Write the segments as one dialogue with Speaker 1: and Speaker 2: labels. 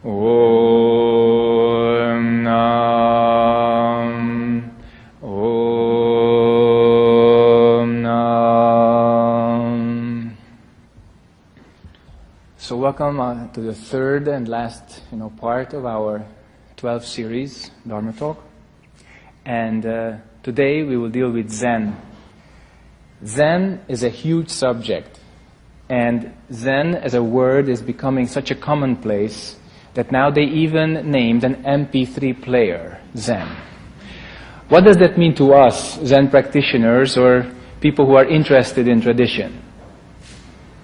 Speaker 1: Om Nam. Om Nam. So welcome to the third and last, part of our 12 series, Dharma Talk. And today we will deal with Zen. Zen is a huge subject. And Zen as a word is becoming such a commonplace that now they even named an MP3 player, Zen. What does that mean to us, Zen practitioners or people who are interested in tradition?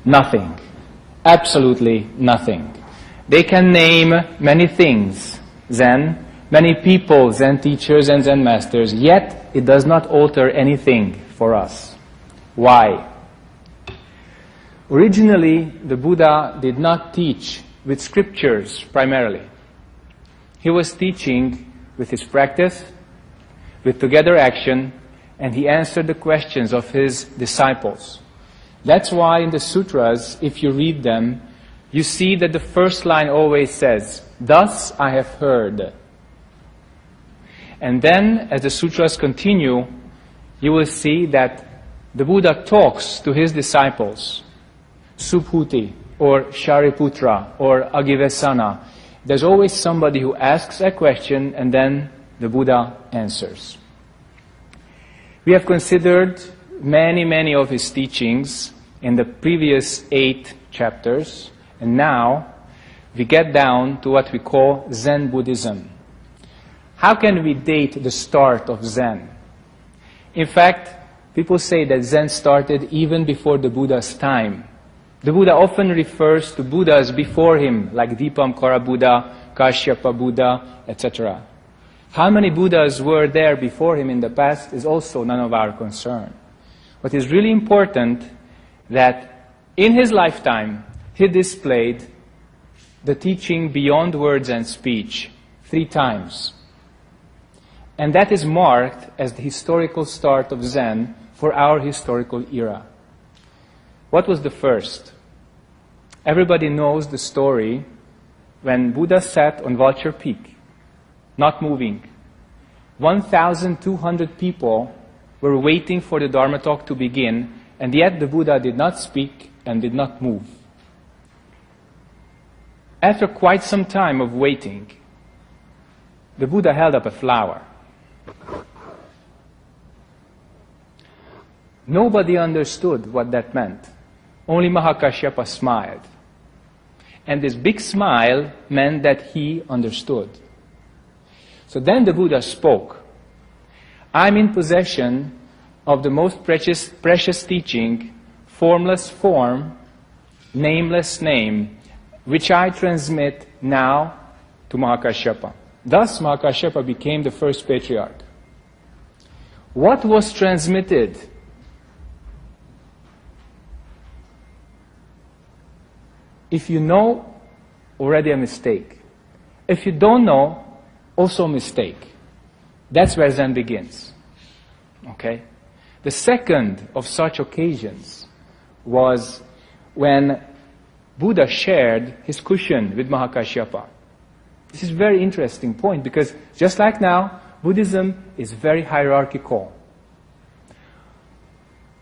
Speaker 1: Nothing. Absolutely nothing. They can name many things, Zen, many people, Zen teachers and Zen masters, yet it does not alter anything for us. Why? Originally, the Buddha did not teach with scriptures primarily. He was teaching with his practice, with together action, and he answered the questions of his disciples. That's why in the sutras, if you read them, you see that the first line always says, "Thus I have heard." And then, as the sutras continue, you will see that the Buddha talks to his disciples, Subhuti, or Shariputra, or Agivesana. There's always somebody who asks a question and then the Buddha answers. We have considered many of his teachings in the previous 8 chapters, and now we get down to what we call Zen Buddhism. How can we date the start of Zen? In fact, people say that Zen started even before the Buddha's time. The Buddha often refers to Buddhas before him, like Dipankara Buddha, Kashyapa Buddha, etc. How many Buddhas were there before him in the past is also none of our concern. What is really important that in his lifetime, he displayed the teaching beyond words and speech 3 times. And that is marked as the historical start of Zen for our historical era. What was the first? Everybody knows the story when Buddha sat on Vulture Peak, not moving. 1,200 people were waiting for the Dharma talk to begin, and yet the Buddha did not speak and did not move. After quite some time of waiting, the Buddha held up a flower. Nobody understood what that meant. Only Mahakashyapa smiled. And this big smile meant that he understood. So then the Buddha spoke. I'm in possession of the most precious teaching, formless form, nameless name, which I transmit now to Mahakashyapa. Thus Mahakashyapa became the first patriarch. What was transmitted? If you know, already a mistake. If you don't know, also a mistake. That's where Zen begins. Okay? The second of such occasions was when Buddha shared his cushion with Mahakashyapa. This is a very interesting point because just like now, Buddhism is very hierarchical.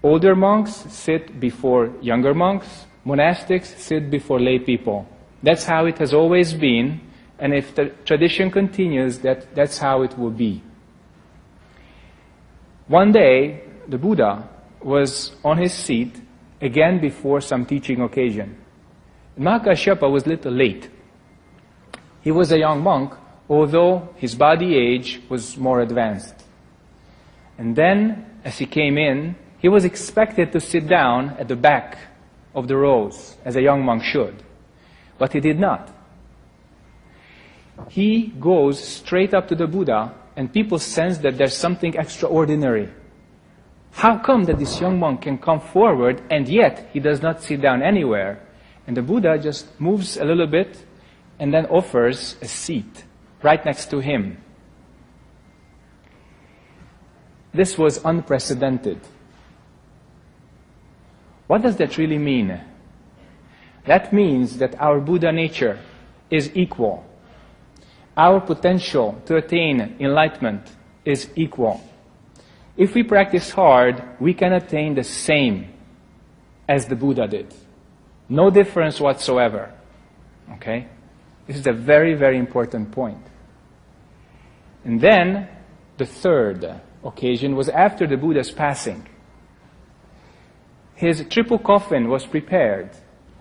Speaker 1: Older monks sit before younger monks. Monastics sit before lay people. That's how it has always been, and if the tradition continues, that's how it will be. One day, the Buddha was on his seat, again before some teaching occasion. Mahakashyapa was a little late. He was a young monk, although his body age was more advanced. And then, as he came in, he was expected to sit down at the back of the rows, as a young monk should. But he did not. He goes straight up to the Buddha, and people sense that there's something extraordinary. How come that this young monk can come forward, and yet he does not sit down anywhere? And the Buddha just moves a little bit, and then offers a seat right next to him. This was unprecedented. What does that really mean? That means that our Buddha nature is equal. Our potential to attain enlightenment is equal. If we practice hard, we can attain the same as the Buddha did. No difference whatsoever. Okay? This is a very, very important point. And then, the third occasion was after the Buddha's passing. His triple coffin was prepared,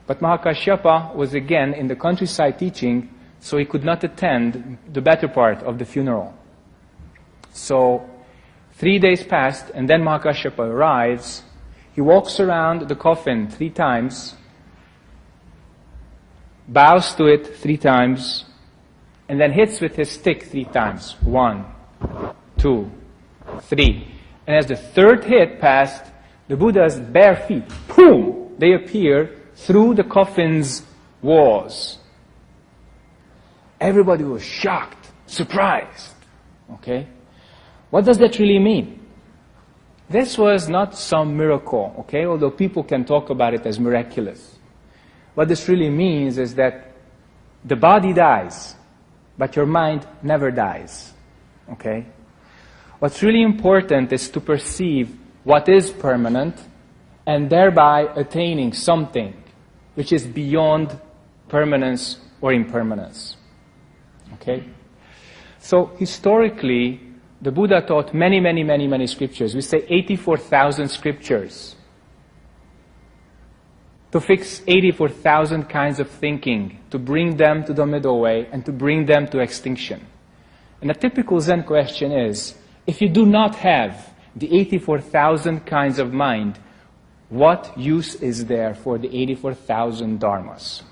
Speaker 1: but Mahakashyapa was again in the countryside teaching, so he could not attend the better part of the funeral. So, 3 days passed, and then Mahakashyapa arrives. He walks around the coffin 3 times, bows to it 3 times, and then hits with his stick 3 times. 1, 2, 3. And as the third hit passed, the Buddha's bare feet, boom, they appear through the coffin's walls. Everybody was shocked, surprised. Okay? What does that really mean? This was not some miracle, okay? Although people can talk about it as miraculous. What this really means is that the body dies, but your mind never dies, okay? What's really important is to perceive what is permanent and thereby attaining something which is beyond permanence or impermanence, okay? So historically, the Buddha taught many scriptures. We say 84,000 scriptures to fix 84,000 kinds of thinking, to bring them to the middle way and to bring them to extinction. And a typical Zen question is, if you do not have the 84,000 kinds of mind, what use is there for the 84,000 dharmas?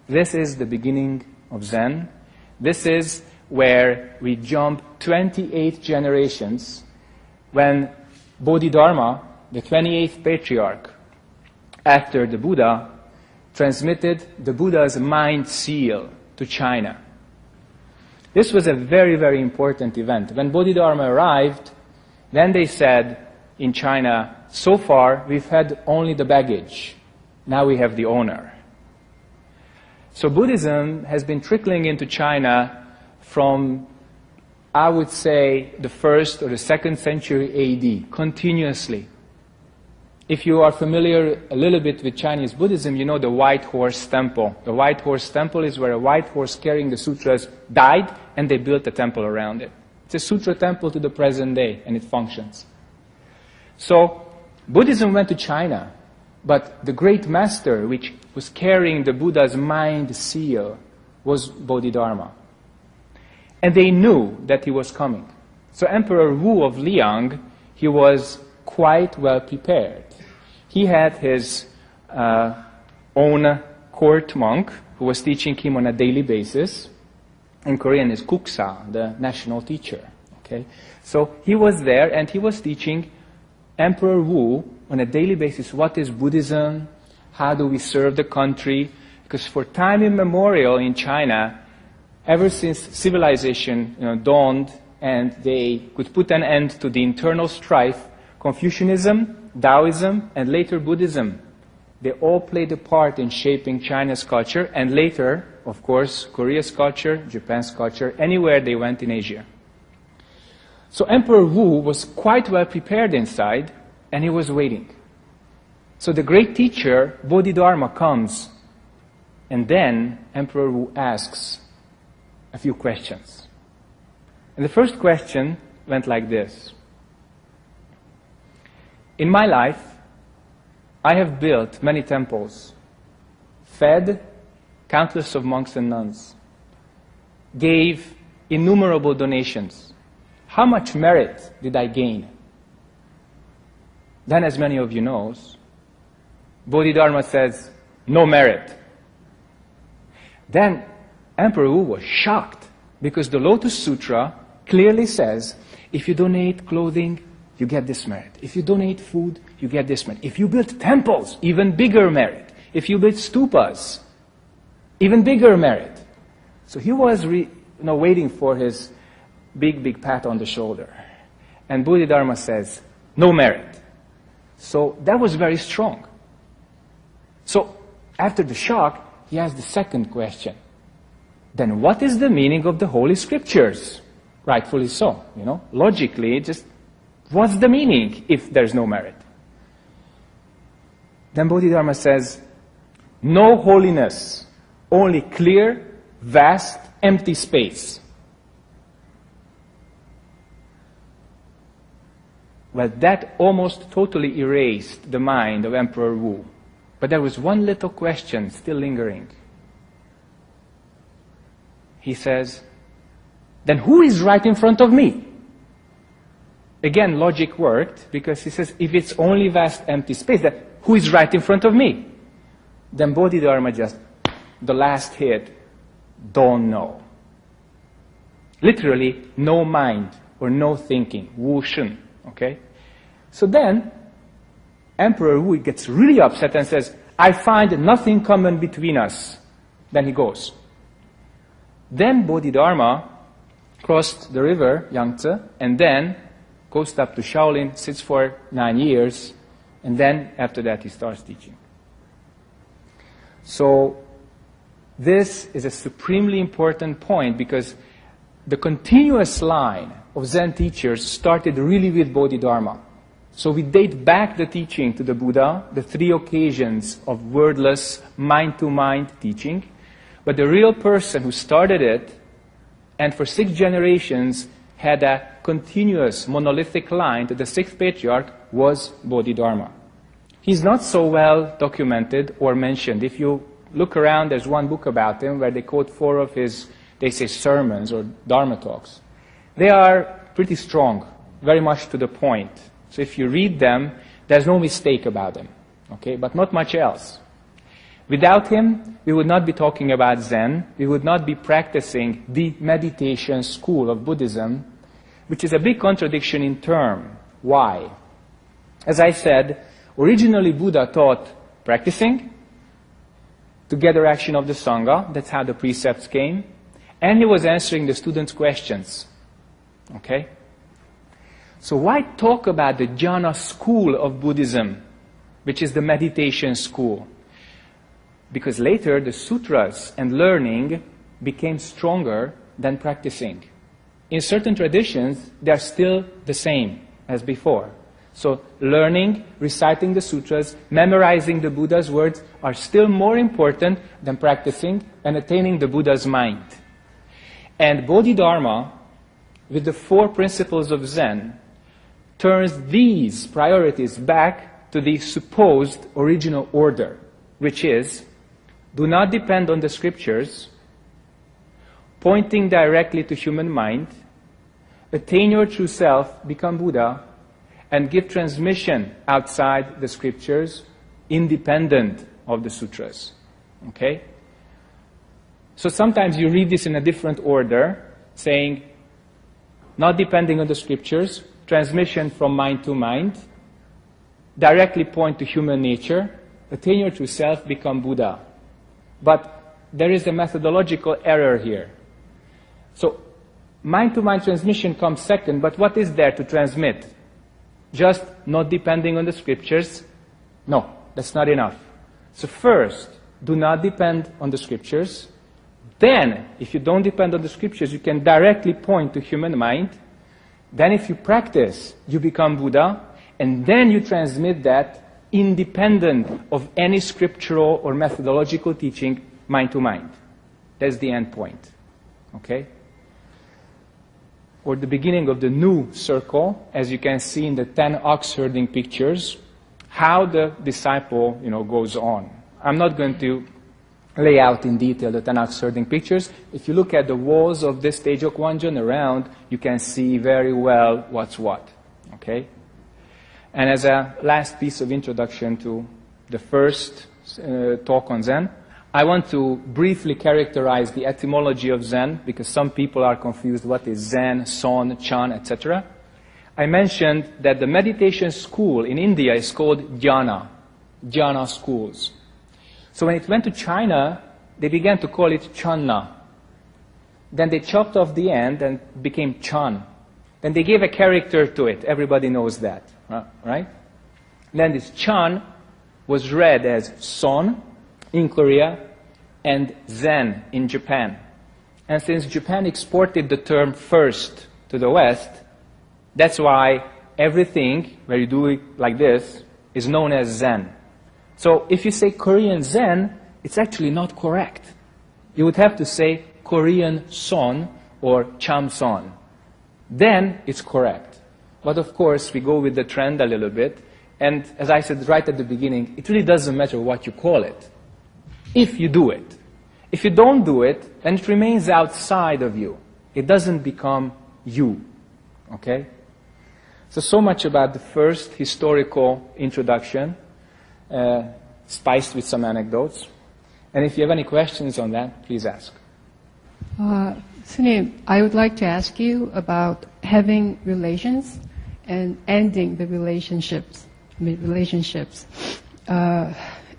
Speaker 1: This is the beginning of Zen. This is where we jump 28 generations when Bodhidharma, the 28th patriarch, after the Buddha, transmitted the Buddha's mind seal to China. This was a very important event. When Bodhidharma arrived, then they said in China, so far we've had only the baggage, now we have the owner. So Buddhism has been trickling into China from, I would say, the 1st or the 2nd century AD, continuously. If you are familiar a little bit with Chinese Buddhism, you know the White Horse Temple. The White Horse Temple is where a white horse carrying the sutras died, and they built a temple around it. It's a sutra temple to the present day, and it functions. So, Buddhism went to China, but the great master, which was carrying the Buddha's mind seal, was Bodhidharma. And they knew that he was coming. So Emperor Wu of Liang, he was quite well prepared. He had his own court monk who was teaching him on a daily basis. In Korean is Kuksa, the national teacher. Okay? So he was there and he was teaching Emperor Wu on a daily basis what is Buddhism, how do we serve the country, because for time immemorial in China, ever since civilization dawned and they could put an end to the internal strife, Confucianism, Taoism, and later Buddhism, they all played a part in shaping China's culture, and later, of course, Korea's culture, Japan's culture, anywhere they went in Asia. So Emperor Wu was quite well prepared inside, and he was waiting. So the great teacher, Bodhidharma, comes, and then Emperor Wu asks a few questions. And the first question went like this. In my life, I have built many temples, fed countless of monks and nuns, gave innumerable donations. How much merit did I gain? Then, as many of you know, Bodhidharma says, no merit. Then Emperor Wu was shocked, because the Lotus Sutra clearly says, if you donate clothing, you get this merit. If you donate food, you get this merit. If you build temples, even bigger merit. If you build stupas, even bigger merit. So he was waiting for his big pat on the shoulder. And Bodhidharma says, no merit. So that was very strong. So after the shock, he asked the second question. Then what is the meaning of the Holy Scriptures? Rightfully so, Logically, just what's the meaning if there's no merit? Then Bodhidharma says, no holiness, only clear, vast, empty space. Well, that almost totally erased the mind of Emperor Wu. But there was one little question still lingering. He says, then who is right in front of me? Again, logic worked, because he says, if it's only vast, empty space, then who is right in front of me? Then Bodhidharma just, the last hit, don't know. Literally, no mind or no thinking, Wu Shun. Okay? So then, Emperor Wu gets really upset and says, I find nothing common between us. Then he goes. Then Bodhidharma crossed the river, Yangtze, and then goes up to Shaolin, sits for 9 years, and then after that he starts teaching. So this is a supremely important point, because the continuous line of Zen teachers started really with Bodhidharma. So we date back the teaching to the Buddha, the 3 occasions of wordless, mind-to-mind teaching. But the real person who started it, and for 6 generations had a continuous monolithic line to the 6th patriarch, was Bodhidharma. He's not so well documented or mentioned. If you look around, there's one book about him where they quote 4 of his, they say, sermons or Dharma talks. They are pretty strong, very much to the point. So if you read them, there's no mistake about them, okay? But not much else. Without him, we would not be talking about Zen. We would not be practicing the meditation school of Buddhism, which is a big contradiction in term. Why? As I said, originally Buddha taught practicing, together action of the Sangha, that's how the precepts came, and he was answering the students' questions. Okay? So why talk about the jhana school of Buddhism, which is the meditation school? Because later the sutras and learning became stronger than practicing. In certain traditions, they are still the same as before. So learning, reciting the sutras, memorizing the Buddha's words are still more important than practicing and attaining the Buddha's mind. And Bodhidharma, with the 4 principles of Zen, turns these priorities back to the supposed original order, which is, do not depend on the scriptures, pointing directly to human mind, attain your true self, become Buddha, and give transmission outside the scriptures, independent of the sutras. Okay? So sometimes you read this in a different order, saying, not depending on the scriptures, transmission from mind to mind, directly point to human nature, attain your true self, become Buddha. But there is a methodological error here. So mind-to-mind transmission comes second, but what is there to transmit? Just not depending on the scriptures? No, that's not enough. So first, do not depend on the scriptures. Then, if you don't depend on the scriptures, you can directly point to human mind. Then if you practice, you become Buddha, and then you transmit that independent of any scriptural or methodological teaching, mind to mind. That's the end point. Okay? Or the beginning of the new circle, as you can see in the 10 ox herding pictures, how the disciple, goes on. I'm not going to lay out in detail the 10 ox herding pictures. If you look at the walls of this Tejok Wanjan around, you can see very well what's what. Okay? And as a last piece of introduction to the first talk on Zen, I want to briefly characterize the etymology of Zen, because some people are confused what is Zen, Son, Chan, etc. I mentioned that the meditation school in India is called jhana schools. So when it went to China, they began to call it channa. Then they chopped off the end and became chan. Then they gave a character to it. Everybody knows that, right? Then this chan was read as son in Korea, and Zen in Japan. And since Japan exported the term first to the West, that's why everything where you do it like this is known as Zen. So if you say Korean Zen, it's actually not correct. You would have to say Korean Son or Cham Son. Then it's correct. But of course, we go with the trend a little bit. And as I said right at the beginning, it really doesn't matter what you call it, if you do it. If you don't do it, then it remains outside of you. It doesn't become you. Okay? So much about the first historical introduction, spiced with some anecdotes. And if you have any questions on that, please ask.
Speaker 2: Suni, I would like to ask you about having relations and ending the relationships.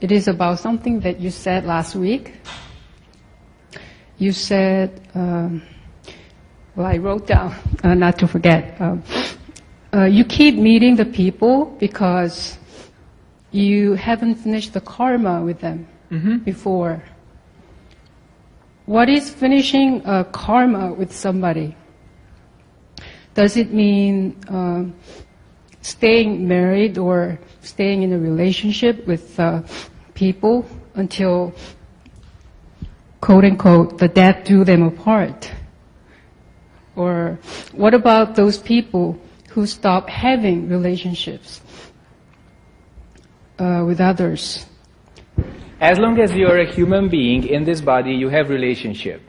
Speaker 2: It is about something that you said last week. You said, well, I wrote down, not to forget. You keep meeting the people because you haven't finished the karma with them before. What is finishing a karma with somebody? Does it mean staying married or staying in a relationship with people until, quote unquote, the death do them apart? Or what about those people who stop having relationships with others?
Speaker 1: As long as you're a human being in this body, you have relationship.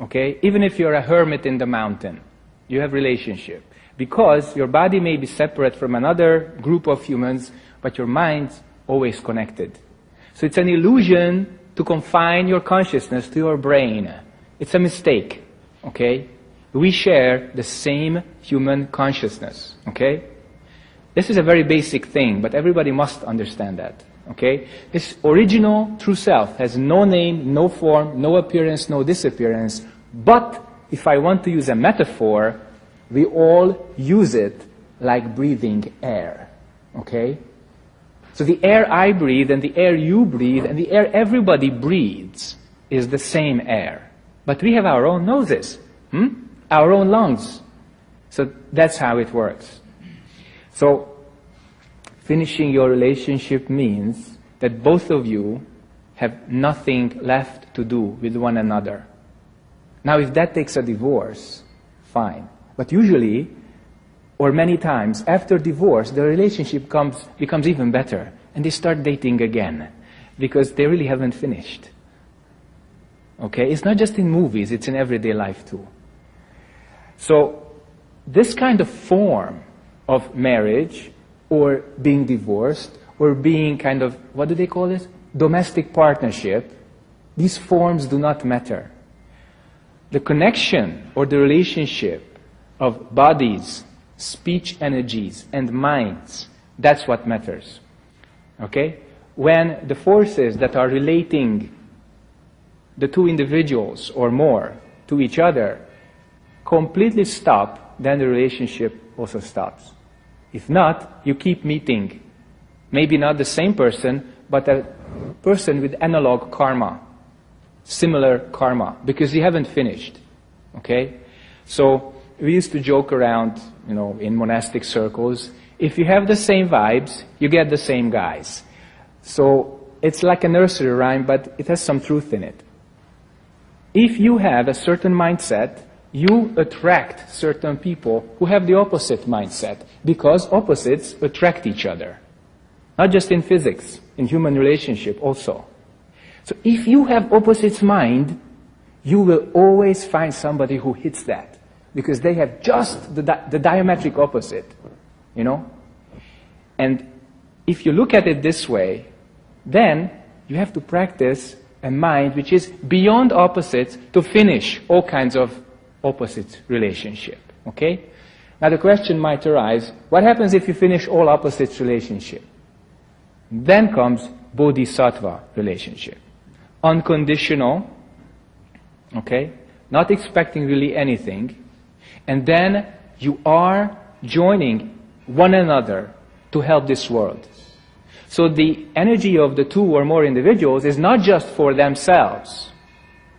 Speaker 1: Okay? Even if you're a hermit in the mountain, you have relationship. Because your body may be separate from another group of humans, but your mind's always connected. So it's an illusion to confine your consciousness to your brain. It's a mistake. Okay? We share the same human consciousness. Okay? This is a very basic thing, but everybody must understand that. Okay? This original true self has no name, no form, no appearance, no disappearance. But if I want to use a metaphor, we all use it like breathing air. Okay? So the air I breathe and the air you breathe and the air everybody breathes is the same air. But we have our own noses, our own lungs. So that's how it works. So finishing your relationship means that both of you have nothing left to do with one another. Now, if that takes a divorce, fine. But usually, or many times, after divorce, the relationship becomes even better. And they start dating again. Because they really haven't finished. Okay? It's not just in movies, it's in everyday life too. So, this kind of form of marriage, or being divorced, or being kind of, what do they call this? Domestic partnership. These forms do not matter. The connection or the relationship of bodies, speech energies, and minds, that's what matters. Okay? When the forces that are relating the two individuals or more to each other completely stop, then the relationship also stops. If not, you keep meeting. Maybe not the same person, but a person with analog karma. Similar karma. Because you haven't finished. Okay? So, we used to joke around, in monastic circles. If you have the same vibes, you get the same guys. So, it's like a nursery rhyme, but it has some truth in it. If you have a certain mindset, you attract certain people who have the opposite mindset, because opposites attract each other. Not just in physics, in human relationship also. So if you have opposites mind, you will always find somebody who hits that, because they have just the diametric opposite, And if you look at it this way, then you have to practice a mind which is beyond opposites to finish all kinds of opposite relationship. Okay? Now the question might arise, what happens if you finish all opposites relationship? Then comes bodhisattva relationship. Unconditional, okay? Not expecting really anything. And then you are joining one another to help this world. So the energy of the two or more individuals is not just for themselves.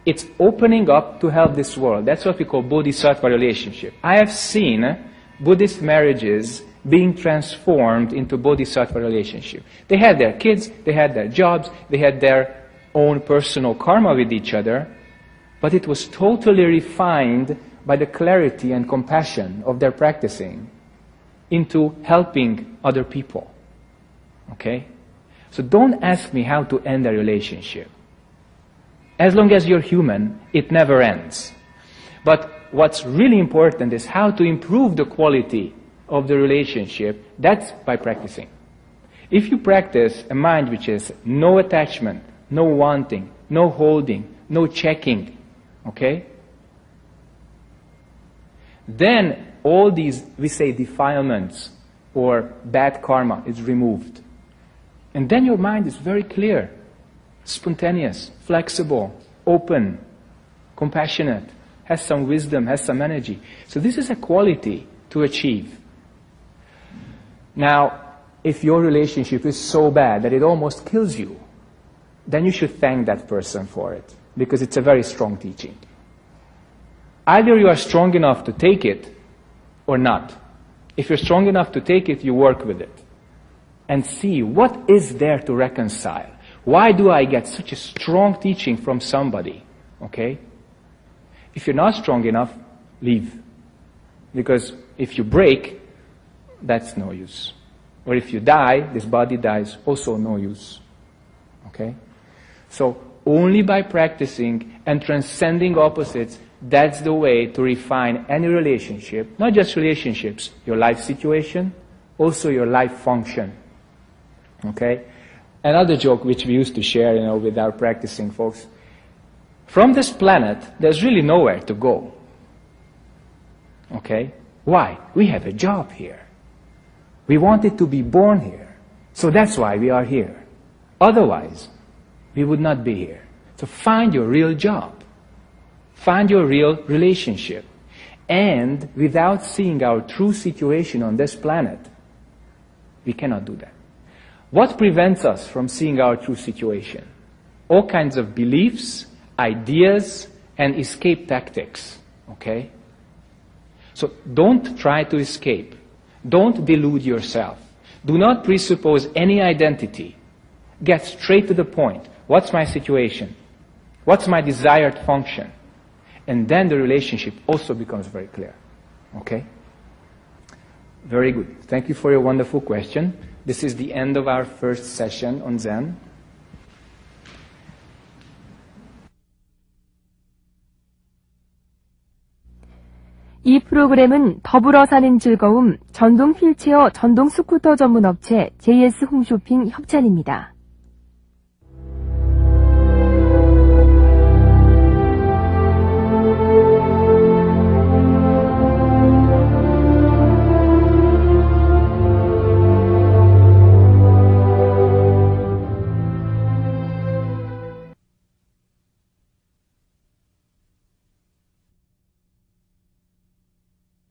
Speaker 1: It's opening up to help this world. That's what we call bodhisattva relationship. I have seen Buddhist marriages being transformed into bodhisattva relationship. They had their kids, they had their jobs, they had their own personal karma with each other, but it was totally refined by the clarity and compassion of their practicing into helping other people. Okay? So don't ask me how to end a relationship. As long as you're human, it never ends. But what's really important is how to improve the quality of the relationship. That's by practicing. If you practice a mind which is no attachment, no wanting, no holding, no checking, okay? Then all these, we say, defilements or bad karma is removed. And then your mind is very clear, spontaneous, flexible, open, compassionate, has some wisdom, has some energy. So this is a quality to achieve. Now, if your relationship is so bad that it almost kills you, then you should thank that person for it, because it's a very strong teaching. Either you are strong enough to take it or not. If you're strong enough to take it, you work with it and see what is there to reconcile. Why do I get such a strong teaching from somebody? Okay? If you're not strong enough, leave. Because if you break, that's no use. Or if you die, this body dies, also no use. Okay? So only by practicing and transcending opposites, that's the way to refine any relationship, not just relationships, your life situation, also your life function. Okay? Another joke which we used to share, with our practicing folks. From this planet, there's really nowhere to go. Okay? Why? We have a job here. We wanted to be born here. So that's why we are here. Otherwise, we would not be here. So find your real job. Find your real relationship. And without seeing our true situation on this planet, we cannot do that. What prevents us from seeing our true situation? All kinds of beliefs, ideas, and escape tactics. Okay? So don't try to escape. Don't delude yourself. Do not presuppose any identity. Get straight to the point. What's my situation? What's my desired function? And then the relationship also becomes very clear. Okay? Very good. Thank you for your wonderful question. This is the end of our first session on Zen.
Speaker 3: 이 프로그램은 더불어 사는 즐거움 전동 휠체어 전동 스쿠터 전문 업체 JS 홈쇼핑 협찬입니다.